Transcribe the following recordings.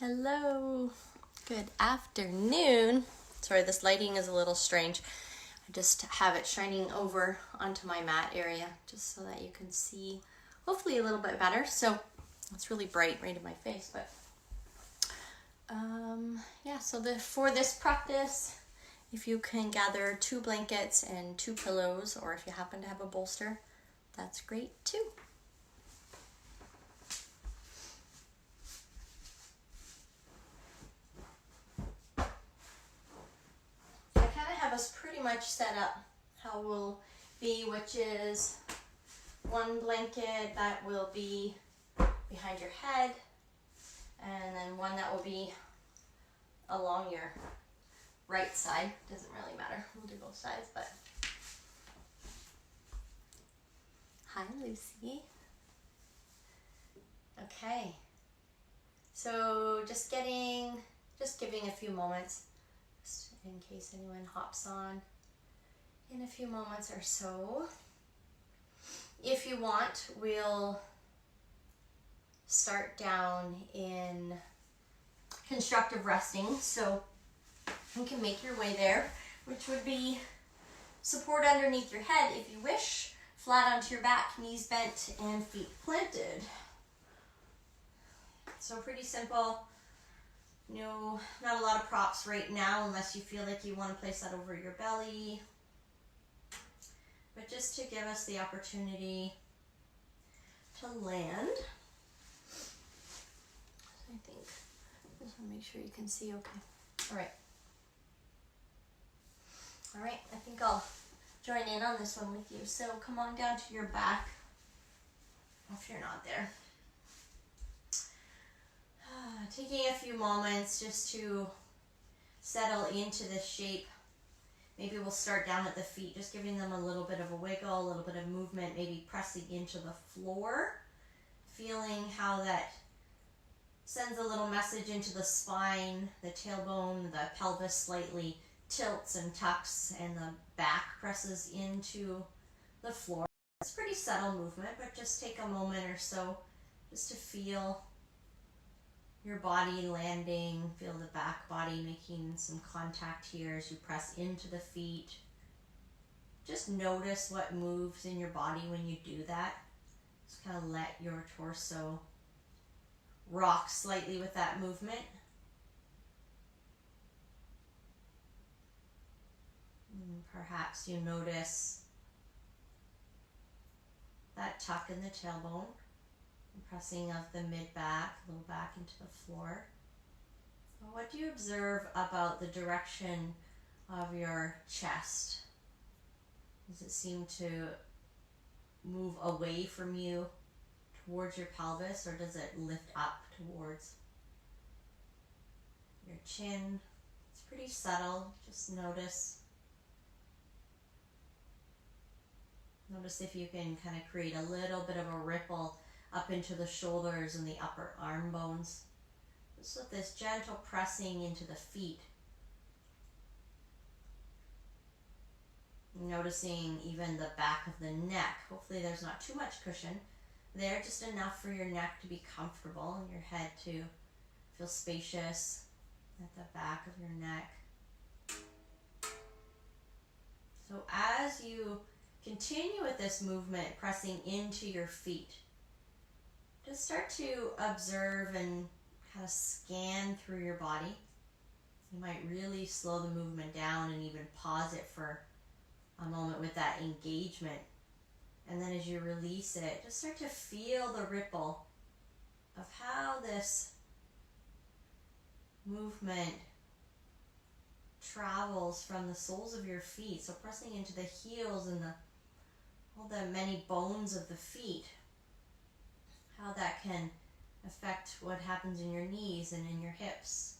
Hello, good afternoon. Sorry, this lighting is a little strange. I just have it shining over onto my mat area just so that you can see hopefully a little bit better. So it's really bright right in my face, but yeah, so for this practice, if you can gather 2 blankets and 2 pillows, or if you happen to have a bolster, that's great too. Pretty much set up how we'll be, which is 1 blanket that will be behind your head, and then 1 that will be along your right side. Doesn't really matter, we'll do both sides. But hi, Lucy. Okay, so just giving a few moments just in case anyone hops on in a few moments or so. If you want, we'll start down in constructive resting, so you can make your way there, which would be support underneath your head if you wish, flat onto your back, knees bent and feet planted. So pretty simple. No, not a lot of props right now unless you feel like you want to place that over your belly. But just to give us the opportunity to land. I think, just want to make sure you can see okay. All right. All right, I think I'll join in on this one with you. So come on down to your back if you're not there. Taking a few moments just to settle into this shape. Maybe we'll start down at the feet, just giving them a little bit of a wiggle, a little bit of movement, maybe pressing into the floor, feeling how that sends a little message into the spine, the tailbone, the pelvis slightly tilts and tucks, and the back presses into the floor. It's a pretty subtle movement, but just take a moment or so just to feel your body landing, feel the back body making some contact here as you press into the feet. Just notice what moves in your body when you do that. Just kind of let your torso rock slightly with that movement. And perhaps you notice that tuck in the tailbone. Pressing of the mid-back, a little back into the floor. What do you observe about the direction of your chest? Does it seem to move away from you towards your pelvis, or does it lift up towards your chin? It's pretty subtle. Just notice. Notice if you can kind of create a little bit of a ripple up into the shoulders and the upper arm bones. Just with this gentle pressing into the feet. Noticing even the back of the neck. Hopefully there's not too much cushion there, just enough for your neck to be comfortable and your head to feel spacious at the back of your neck. So as you continue with this movement, pressing into your feet, just start to observe and kind of scan through your body. You might really slow the movement down and even pause it for a moment with that engagement. And then as you release it, just start to feel the ripple of how this movement travels from the soles of your feet. So pressing into the heels and all the many bones of the feet. How that can affect what happens in your knees and in your hips.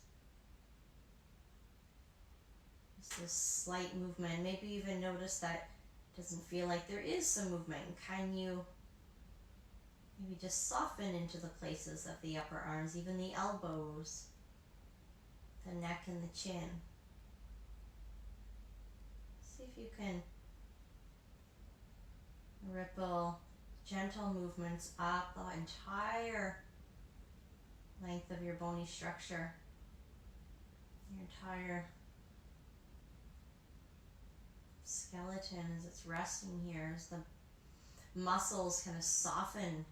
Just this slight movement. Maybe even notice that it doesn't feel like there is some movement. Can you maybe just soften into the places of the upper arms, even the elbows, the neck and the chin. See if you can ripple gentle movements up the entire length of your bony structure, your entire skeleton as it's resting here, as the muscles kind of soften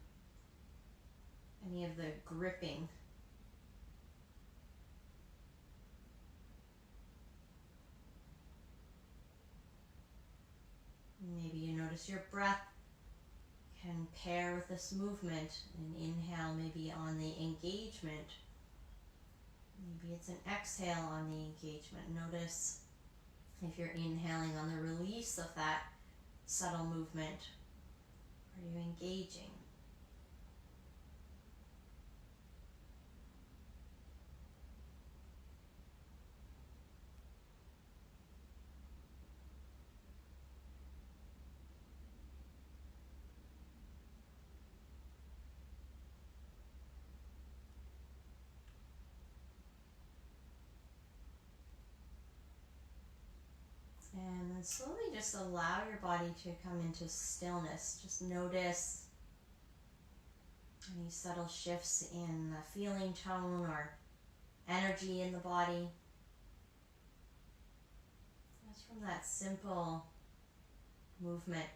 any of the gripping. Maybe you notice your breath can pair with this movement. An inhale maybe on the engagement. Maybe it's an exhale on the engagement. Notice if you're inhaling on the release of that subtle movement. Are you engaging? And then slowly just allow your body to come into stillness. Just notice any subtle shifts in the feeling tone or energy in the body. Just from that simple movement.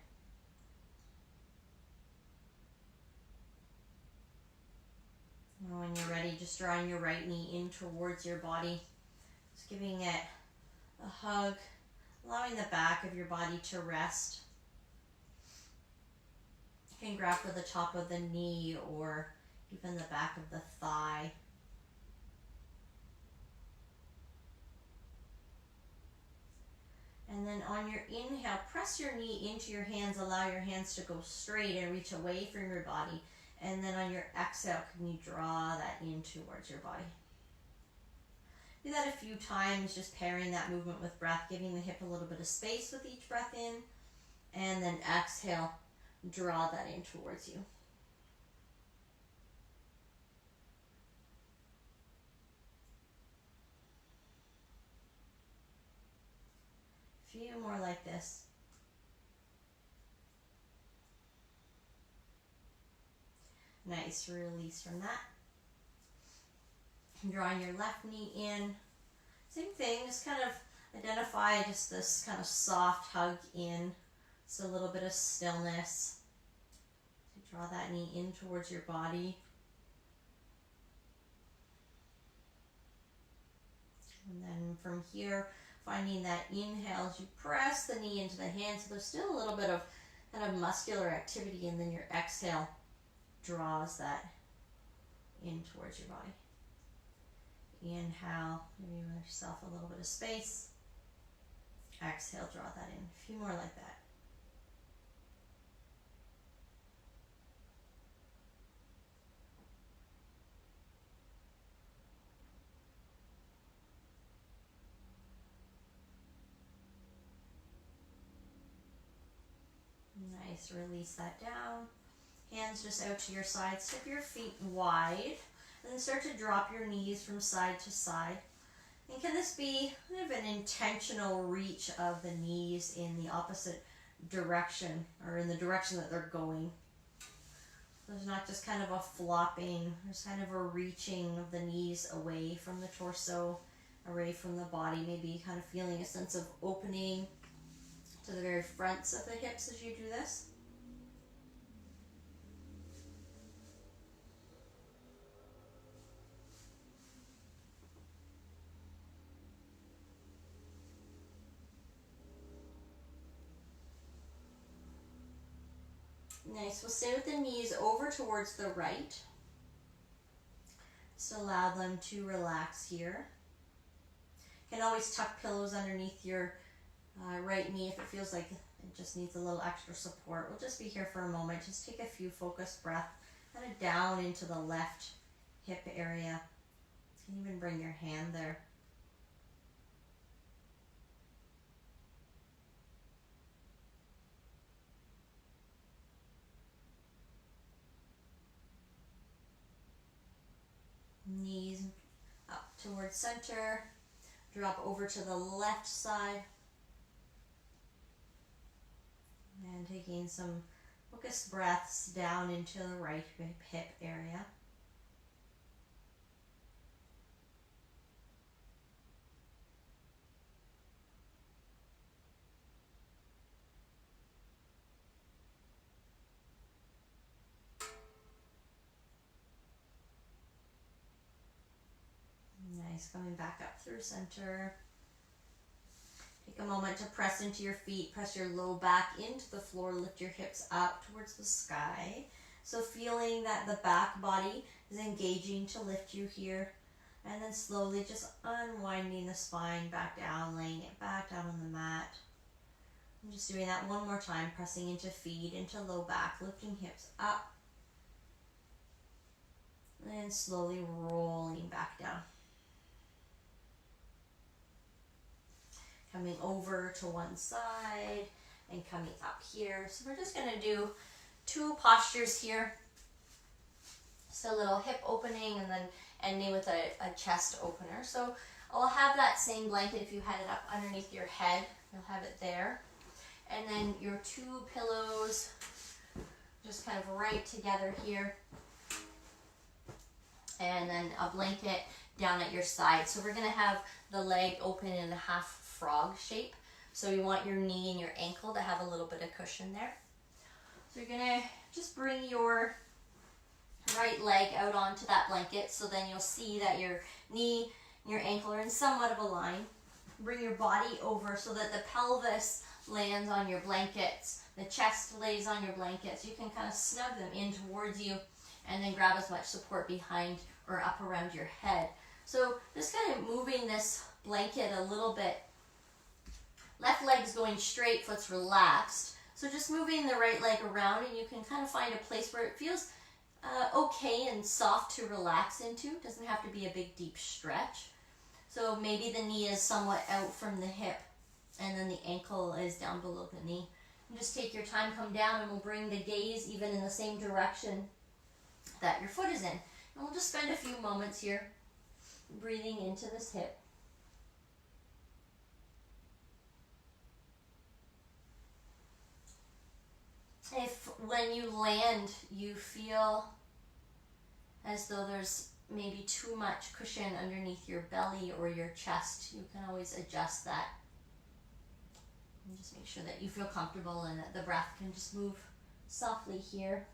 And when you're ready, just drawing your right knee in towards your body. Just giving it a hug. Allowing the back of your body to rest. You can grab for the top of the knee or even the back of the thigh. And then on your inhale, press your knee into your hands. Allow your hands to go straight and reach away from your body. And then on your exhale, can you draw that in towards your body? Do that a few times, just pairing that movement with breath, giving the hip a little bit of space with each breath in, and then exhale, draw that in towards you. A few more like this. Nice release from that. Drawing your left knee in. Same thing, just kind of identify just this kind of soft hug in. Just a little bit of stillness. So draw that knee in towards your body. And then from here, finding that inhale as you press the knee into the hand. So there's still a little bit of kind of muscular activity, and then your exhale draws that in towards your body. Inhale, give yourself a little bit of space. Exhale, draw that in. A few more like that. Nice, release that down. Hands just out to your sides. Step your feet wide. And then start to drop your knees from side to side. And can this be kind of an intentional reach of the knees in the opposite direction, or in the direction that they're going? There's not just kind of a flopping, there's kind of a reaching of the knees away from the torso, away from the body, maybe kind of feeling a sense of opening to the very fronts of the hips as you do this. Nice. We'll stay with the knees over towards the right. Just allow them to relax here. You can always tuck pillows underneath your right knee if it feels like it just needs a little extra support. We'll just be here for a moment. Just take a few focused breaths, kind of down into the left hip area. You can even bring your hand there. Knees up towards center, drop over to the left side, and taking some focused breaths down into the right hip area. Nice, coming back up through center. Take a moment to press into your feet, press your low back into the floor, lift your hips up towards the sky. So feeling that the back body is engaging to lift you here. And then slowly just unwinding the spine back down, laying it back down on the mat. I'm just doing that one more time, pressing into feet, into low back, lifting hips up. And slowly rolling back down. Coming over to one side and coming up here. So we're just going to do 2 postures here. Just a little hip opening and then ending with a chest opener. So I'll have that same blanket if you had it up underneath your head. You'll have it there. And then your 2 pillows just kind of right together here. And then a blanket down at your side. So we're going to have the leg open in a half frog shape. So you want your knee and your ankle to have a little bit of cushion there. So you're going to just bring your right leg out onto that blanket, so then you'll see that your knee and your ankle are in somewhat of a line. Bring your body over so that the pelvis lands on your blankets, the chest lays on your blankets. You can kind of snug them in towards you and then grab as much support behind or up around your head. So just kind of moving this blanket a little bit. Left leg's going straight, foot's relaxed. So just moving the right leg around, and you can kind of find a place where it feels okay and soft to relax into. Doesn't have to be a big deep stretch. So maybe the knee is somewhat out from the hip and then the ankle is down below the knee. And just take your time, come down, and we'll bring the gaze even in the same direction that your foot is in. And we'll just spend a few moments here breathing into this hip. If when you land you feel as though there's maybe too much cushion underneath your belly or your chest, you can always adjust that. And just make sure that you feel comfortable and that the breath can just move softly here.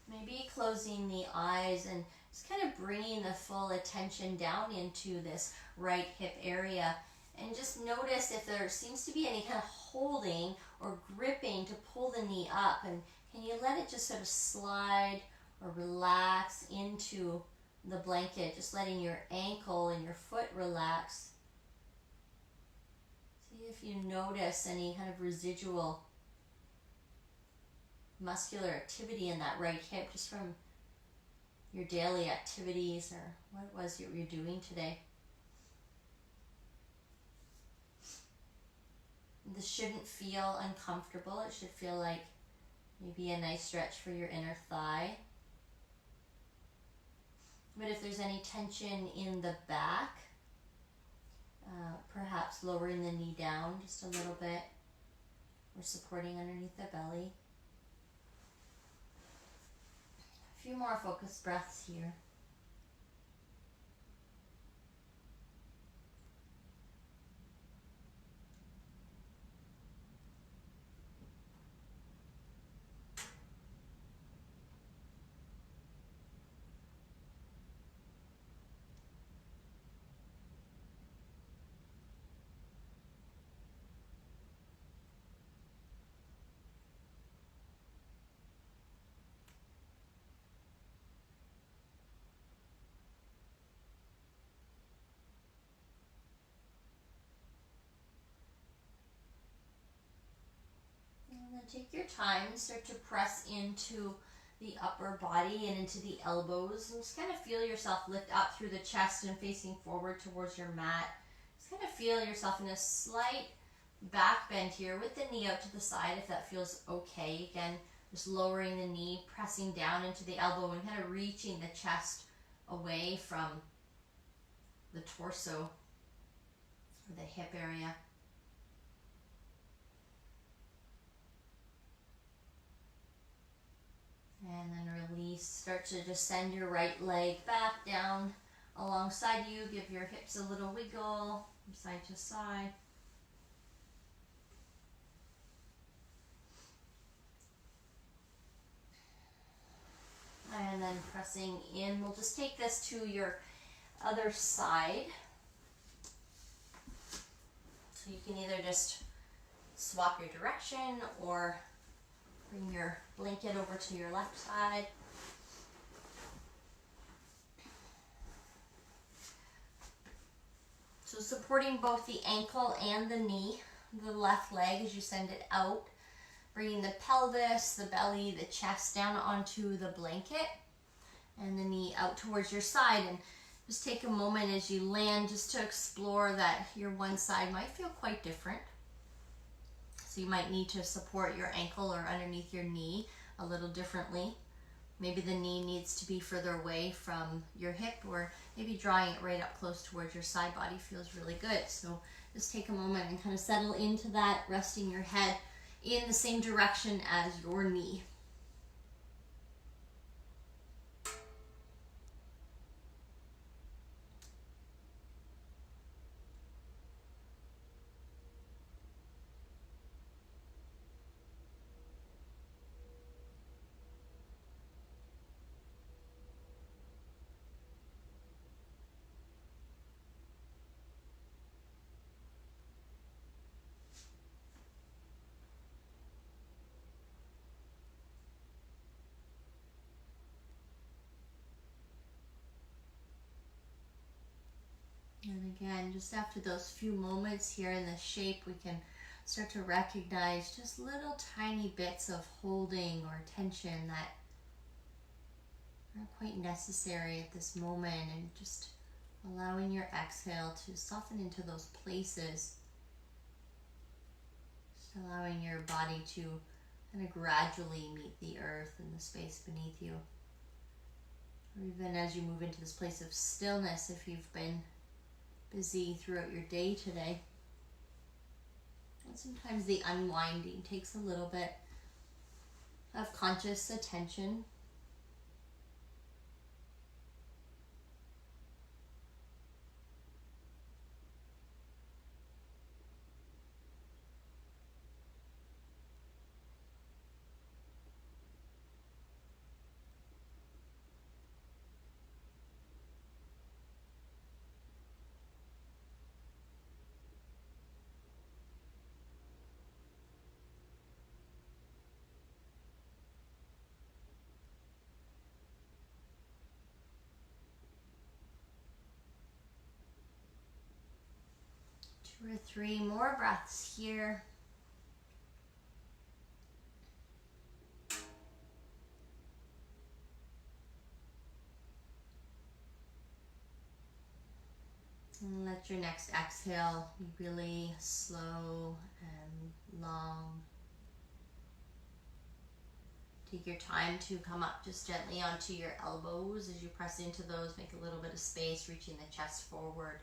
Maybe closing the eyes and just kind of bringing the full attention down into this right hip area. And just notice if there seems to be any kind of holding or gripping to pull the knee up. And can you let it just sort of slide or relax into the blanket, just letting your ankle and your foot relax. See if you notice any kind of residual muscular activity in that right hip just from your daily activities or what it was you were doing today. This shouldn't feel uncomfortable. It should feel like maybe a nice stretch for your inner thigh. But if there's any tension in the back, perhaps lowering the knee down just a little bit or supporting underneath the belly. A few more focused breaths here. And then take your time and start to press into the upper body and into the elbows. And just kind of feel yourself lift up through the chest and facing forward towards your mat. Just kind of feel yourself in a slight back bend here with the knee out to the side if that feels okay. Again, just lowering the knee, pressing down into the elbow and kind of reaching the chest away from the torso or the hip area. And then release. Start to just send your right leg back down alongside you. Give your hips a little wiggle from side to side. And then pressing in. We'll just take this to your other side. So you can either just swap your direction or bring your blanket over to your left side. So supporting both the ankle and the knee, the left leg as you send it out. Bringing the pelvis, the belly, the chest down onto the blanket and the knee out towards your side. And just take a moment as you land just to explore that your one side might feel quite different. So you might need to support your ankle or underneath your knee a little differently. Maybe the knee needs to be further away from your hip, or maybe drawing it right up close towards your side body feels really good. So just take a moment and kind of settle into that, resting your head in the same direction as your knee. And again, just after those few moments here in the shape, we can start to recognize just little tiny bits of holding or tension that aren't quite necessary at this moment, and just allowing your exhale to soften into those places. Just allowing your body to kind of gradually meet the earth and the space beneath you. Or even as you move into this place of stillness, if you've been busy throughout your day today. And sometimes the unwinding takes a little bit of conscious attention. Two or three more breaths here. And let your next exhale be really slow and long. Take your time to come up just gently onto your elbows as you press into those. Make a little bit of space, reaching the chest forward.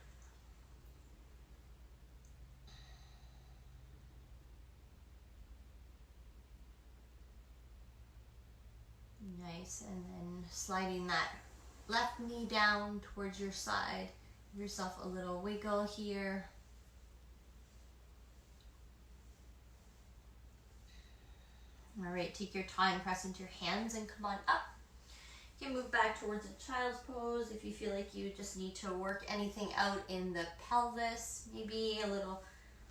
Nice, and then sliding that left knee down towards your side. Give yourself a little wiggle here. All right, take your time, press into your hands and come on up. You can move back towards a child's pose if you feel like you just need to work anything out in the pelvis. Maybe a little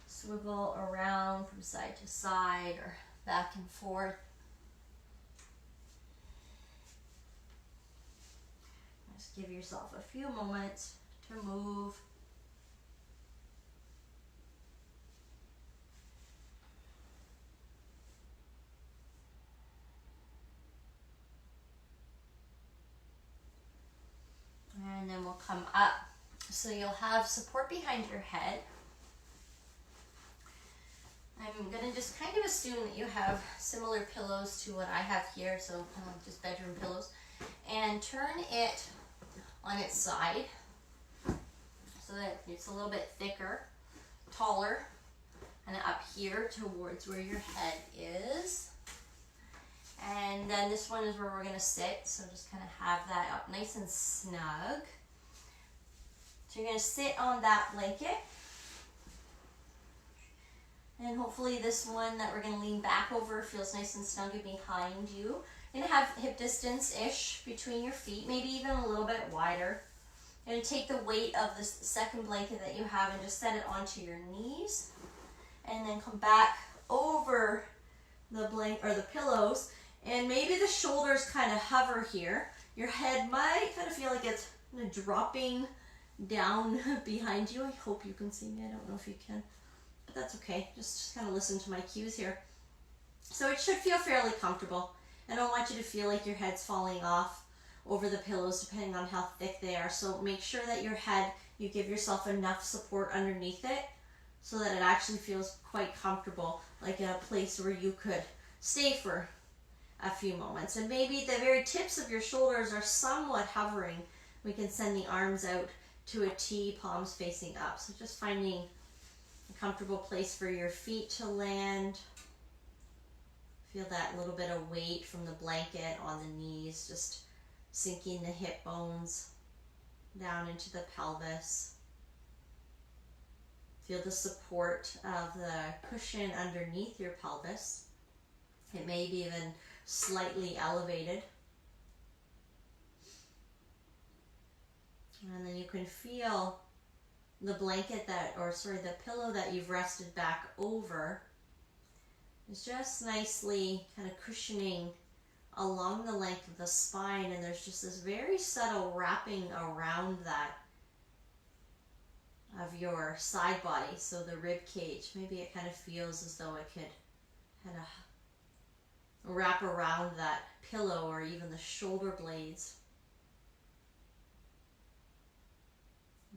swivel around from side to side or back and forth. Just give yourself a few moments to move. And then we'll come up. So you'll have support behind your head. I'm going to just kind of assume that you have similar pillows to what I have here, so just bedroom pillows. And turn it on its side so that it's a little bit thicker, taller, and up here towards where your head is. And then this one is where we're going to sit. So just kind of have that up nice and snug. So you're going to sit on that blanket. And hopefully this one that we're going to lean back over feels nice and snug behind you. You're going to have hip distance-ish between your feet, maybe even a little bit wider. You're going to take the weight of this second blanket that you have and just set it onto your knees. And then come back over the blanket or the pillows. And maybe the shoulders kind of hover here. Your head might kind of feel like it's kind of dropping down behind you. I hope you can see me. I don't know if you can, but that's okay. Just kind of listen to my cues here. So it should feel fairly comfortable. I don't want you to feel like your head's falling off over the pillows depending on how thick they are. So make sure that your head, you give yourself enough support underneath it so that it actually feels quite comfortable, like in a place where you could stay for a few moments. And maybe the very tips of your shoulders are somewhat hovering. We can send the arms out to a T, palms facing up. So just finding a comfortable place for your feet to land. Feel that little bit of weight from the blanket on the knees, just sinking the hip bones down into the pelvis. Feel the support of the cushion underneath your pelvis. It may be even slightly elevated. And then you can feel the blanket the pillow that you've rested back over is just nicely kind of cushioning along the length of the spine, and there's just this very subtle wrapping around that of your side body, so the rib cage. Maybe it kind of feels as though it could kind of wrap around that pillow or even the shoulder blades.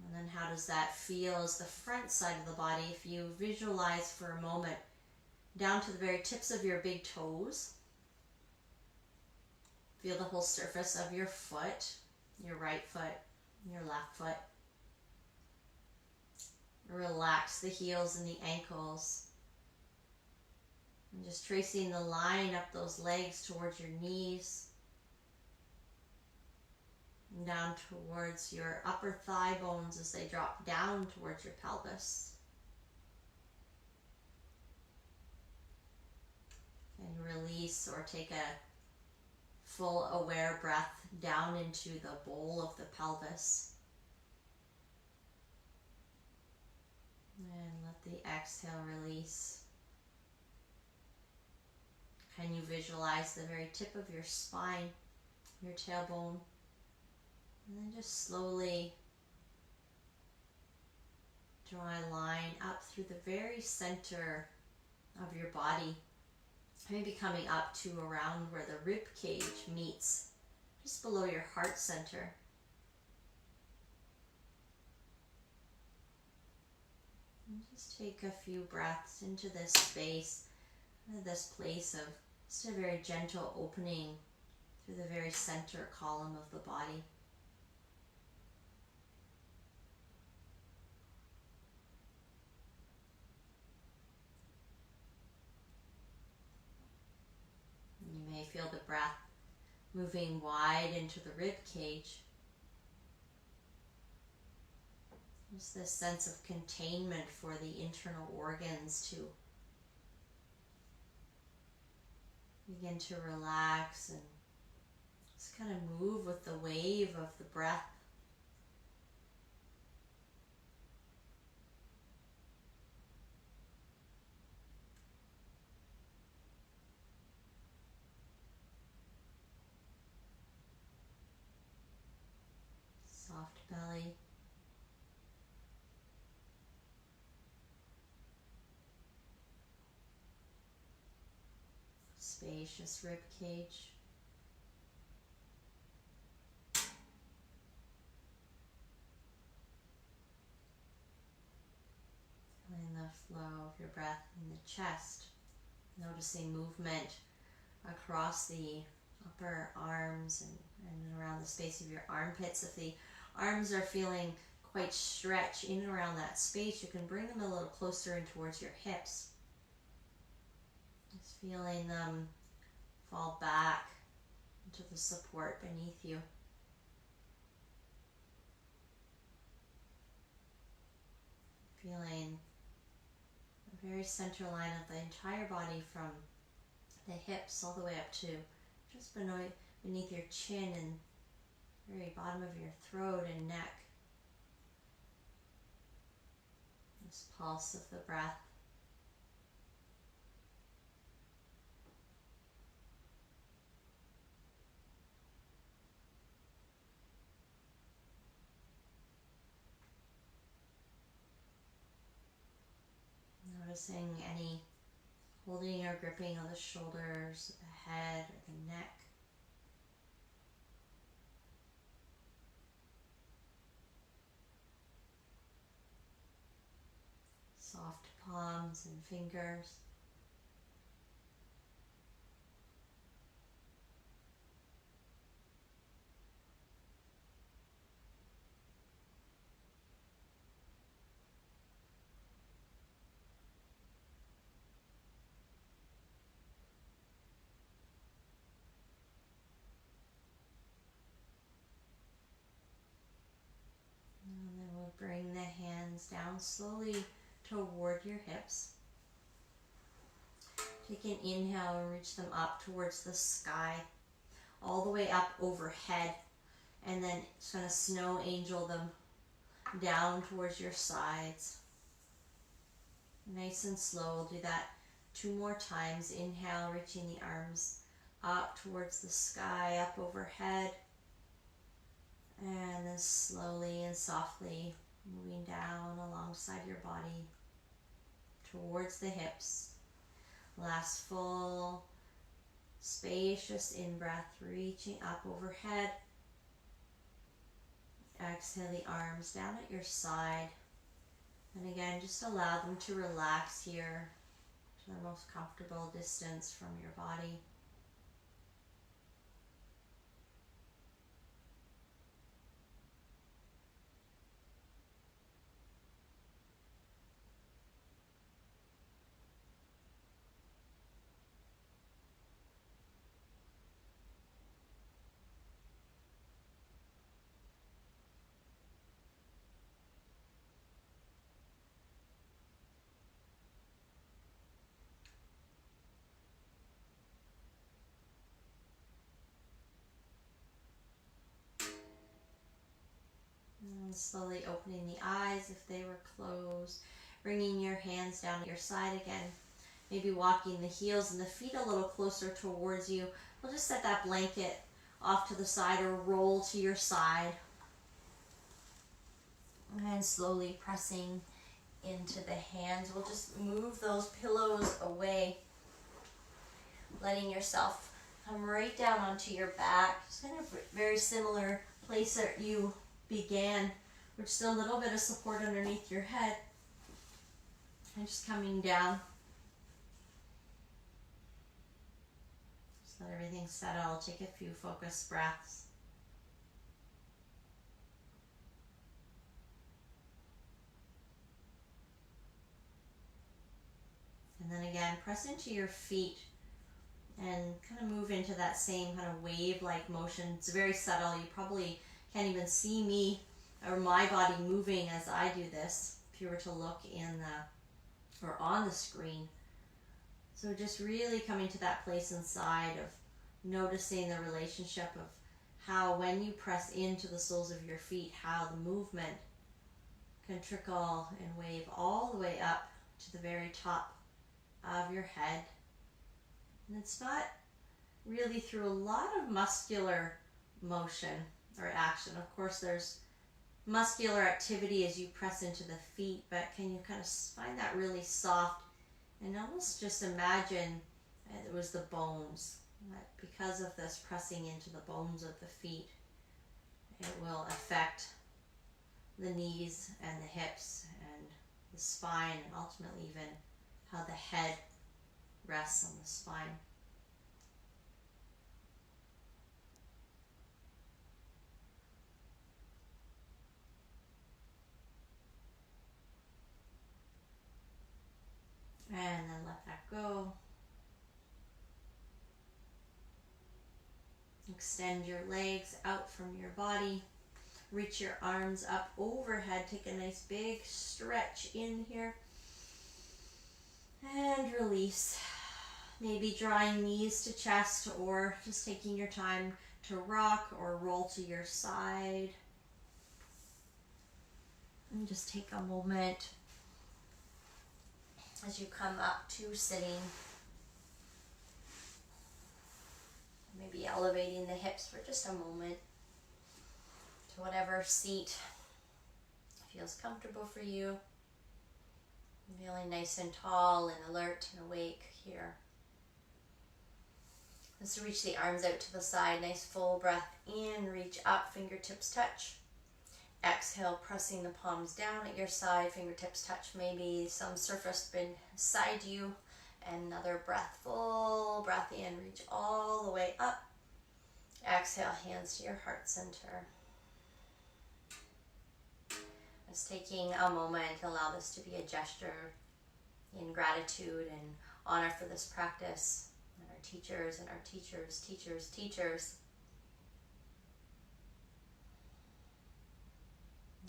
And then how does that feel as the front side of the body? If you visualize for a moment down to the very tips of your big toes, feel the whole surface of your foot, your right foot, your left foot. Relax the heels and the ankles. And just tracing the line up those legs towards your knees. And down towards your upper thigh bones as they drop down towards your pelvis. And release or take a full aware breath down into the bowl of the pelvis. And let the exhale release. Can you visualize the very tip of your spine, your tailbone? And then just slowly draw a line up through the very center of your body. Maybe coming up to around where the rib cage meets, just below your heart center. And just take a few breaths into this space, this place of just a very gentle opening through the very center column of the body. You may feel the breath moving wide into the rib cage. Just this sense of containment for the internal organs to begin to relax and just kind of move with the wave of the breath. Soft belly. Spacious rib cage. Feeling the flow of your breath in the chest. Noticing movement across the upper arms and around the space of your armpits. If the arms are feeling quite stretched in and around that space, you can bring them a little closer in towards your hips. Just feeling them fall back into the support beneath you. Feeling the very center line of the entire body from the hips all the way up to just beneath your chin and very bottom of your throat and neck. This pulse of the breath. Noticing any holding or gripping of the shoulders, the head, or the neck. Soft palms and fingers. And then we'll bring the hands down slowly toward your hips. Take an inhale and reach them up towards the sky, all the way up overhead, and then just kind of snow angel them down towards your sides. Nice and slow. We'll do that 2 more times. Inhale, reaching the arms up towards the sky, up overhead, and then slowly and softly moving down alongside your body towards the hips. Last full, spacious in-breath, reaching up overhead. Exhale the arms down at your side. And again, just allow them to relax here to the most comfortable distance from your body. And slowly opening the eyes if they were closed. Bringing your hands down at your side again. Maybe walking the heels and the feet a little closer towards you. We'll just set that blanket off to the side or roll to your side. And slowly pressing into the hands. We'll just move those pillows away. Letting yourself come right down onto your back. Just kind of very similar place that you began, with still a little bit of support underneath your head. And just coming down. Just let everything settle. Take a few focused breaths. And then again, press into your feet and kind of move into that same kind of wave-like motion. It's very subtle. You probably can't even see me or my body moving as I do this if you were to look in the or on the screen. So just really coming to that place inside of noticing the relationship of how when you press into the soles of your feet, how the movement can trickle and wave all the way up to the very top of your head. And it's not really through a lot of muscular motion or action. Of course, there's muscular activity as you press into the feet, but can you kind of find that really soft and almost just imagine it was the bones, that because of this pressing into the bones of the feet, it will affect the knees and the hips and the spine, and ultimately even how the head rests on the spine. And then let that go. Extend your legs out from your body. Reach your arms up overhead. Take a nice big stretch in here. And release. Maybe drawing knees to chest or just taking your time to rock or roll to your side. And just take a moment as you come up to sitting. Maybe elevating the hips for just a moment to whatever seat feels comfortable for you. Feeling nice and tall and alert and awake here. Let's reach the arms out to the side. Nice full breath in. Reach up, fingertips touch. Exhale, pressing the palms down at your side. Fingertips touch maybe some surface beside you. Another breath, full breath in. Reach all the way up. Exhale, hands to your heart center. Just taking a moment to allow this to be a gesture in gratitude and honor for this practice and our teachers and our teachers.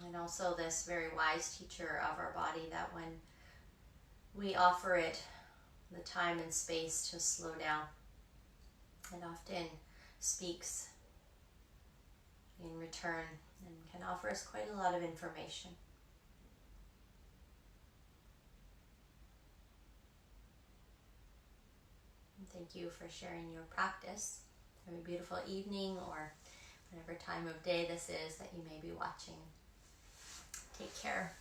And also this very wise teacher of our body, that when we offer it the time and space to slow down, it often speaks in return and can offer us quite a lot of information. And thank you for sharing your practice. Have a beautiful evening or whatever time of day this is that you may be watching. Take care.